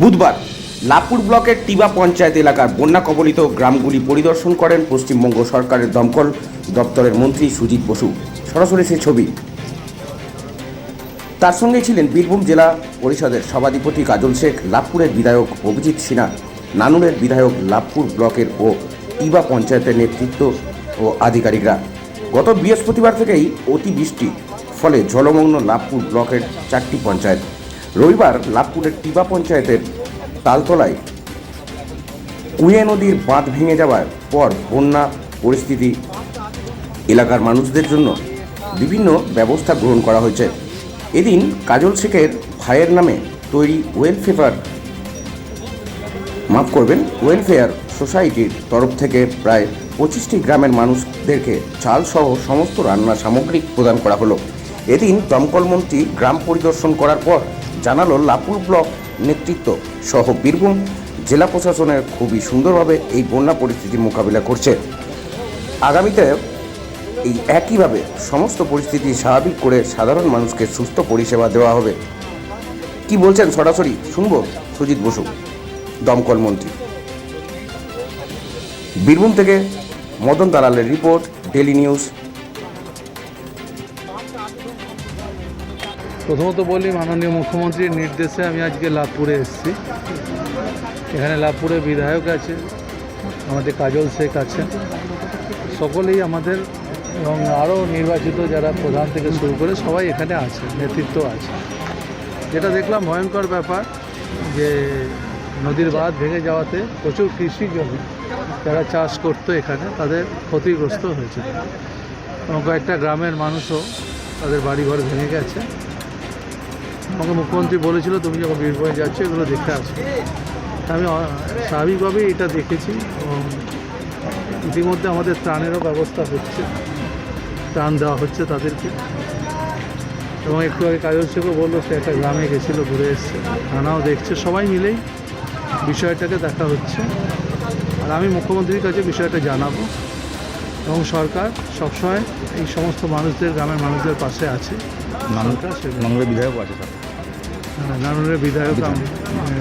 বুধবার লাভপুর ব্লকের টিবা পঞ্চায়েত এলাকার বন্যা কবলিত গ্রামগুলি পরিদর্শন করেন পশ্চিমবঙ্গ সরকারের দমকল দপ্তরের মন্ত্রী সুজিত বসু। সরাসরি সে ছবি। তার সঙ্গে ছিলেন বীরভূম জেলা পরিষদের সভাধিপতি কাজল শেখ, লাভপুরের বিধায়ক অভিজিৎ সিনহা, নানুরের বিধায়ক, লাভপুর ব্লকের ও টিবা পঞ্চায়েতের নেতৃত্ব ও আধিকারিকরা। গত বৃহস্পতিবার থেকেই অতিবৃষ্টি ফলে জলমগ্ন লাভপুর ব্লকের 4টি পঞ্চায়েত। রবিবার লাভপুরের টিবা পঞ্চায়েতের তালতলায় কুয়ে নদীর বাঁধ ভেঙে যাওয়ার পর বন্যা পরিস্থিতি এলাকার মানুষদের জন্য বিভিন্ন ব্যবস্থা গ্রহণ করা হয়েছে। এদিন কাজল শেখের ভাইয়ের নামে তৈরি ওয়েলফেয়ার সোসাইটির তরফ থেকে প্রায় 25টি গ্রামের মানুষদেরকে চাল সহ সমস্ত রান্না সামগ্রী প্রদান করা হলো। এদিন দমকল মন্ত্রী গ্রাম পরিদর্শন করার পর জানালো লাভপুর ব্লক নেতৃত্ব সহ বীরভূম জেলা প্রশাসনের খুবই সুন্দরভাবে এই বন্যা পরিস্থিতি মোকাবিলা করছে। আগামীতে এই একইভাবে সমস্ত পরিস্থিতি স্বাভাবিক করে সাধারণ মানুষকে সুস্থ পরিষেবা দেওয়া হবে। কি বলছেন সরাসরি শুনবো সুজিত বসু, দমকল মন্ত্রী। বীরভূম থেকে মদন দালালের রিপোর্ট, ডেলি নিউজ। প্রথমত বলি, মাননীয় মুখ্যমন্ত্রীর নির্দেশে আমি আজকে লাভপুরে এসেছি। এখানে লাভপুরে বিধায়ক আছে, আমাদের কাজল শেখ আছে, সকলেই আমাদের এবং আরও নির্বাচিত যারা প্রধান থেকে শুরু করে সবাই এখানে আছে, নেতৃত্ব আছে। যেটা দেখলাম ভয়ঙ্কর ব্যাপার যে নদীর বাঁধ ভেঙে যাওয়াতে প্রচুর কৃষি জমি যারা চাষ করতো এখানে তাদের ক্ষতিগ্রস্ত হয়েছে এবং কয়েকটা গ্রামের মানুষও তাদের বাড়িঘর ভেঙে গেছে। আমাকে মুখ্যমন্ত্রী বলেছিল তুমি যখন বীরভূমে যাচ্ছ এগুলো দেখে আসো। আমি স্বাভাবিকভাবেই এটা দেখেছি এবং ইতিমধ্যে আমাদের ত্রাণেরও ব্যবস্থা হচ্ছে, ত্রাণ দেওয়া হচ্ছে তাদেরকে। এবং একটু আগে কাজল শেখও বললো সে একটা গ্রামে গেছিলো, ঘুরে এসছে, থানাও দেখছে, সবাই মিলেই বিষয়টাকে দেখা হচ্ছে। আর আমি মুখ্যমন্ত্রীর কাছে বিষয়টা জানাবো এবং সরকার সবসময় এই সমস্ত মানুষদের, গ্রামের মানুষদের পাশে আছে। নানুরের বিধায়ক আছে, নানুরের বিধায়ক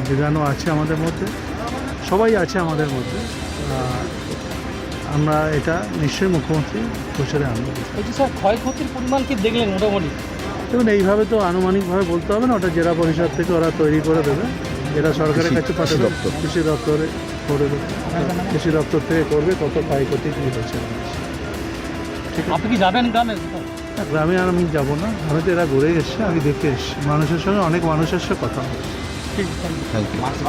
বিধানও আছে আমাদের মধ্যে, সবাই আছে আমাদের মধ্যে। আমরা এটা নিশ্চয়ই মুখ্যমন্ত্রী প্রচারে আনবো। স্যার, ক্ষয়ক্ষতির পরিমাণ কি দেখলেন মোটামুটি? দেখুন, এইভাবে তো আনুমানিকভাবে বলতে হবে না, ওটা জেলা পরিষদ থেকে ওরা তৈরি করে দেবে, যেটা সরকারের কাছে পাঠাবে, কৃষি দপ্তরে করে দেবে, কৃষি দপ্তর থেকে করবে কত ক্ষয়ক্ষতি কী হয়েছে। ঠিক আছে, আপনি কি যাবেন গ্রামে? গ্রামে আর আমি যাবো না, আমি তো এরা ঘুরে এসছে, আমি দেখে এসছি, মানুষের সঙ্গে অনেক মানুষের সাথে কথা হবে। ঠিক আছে।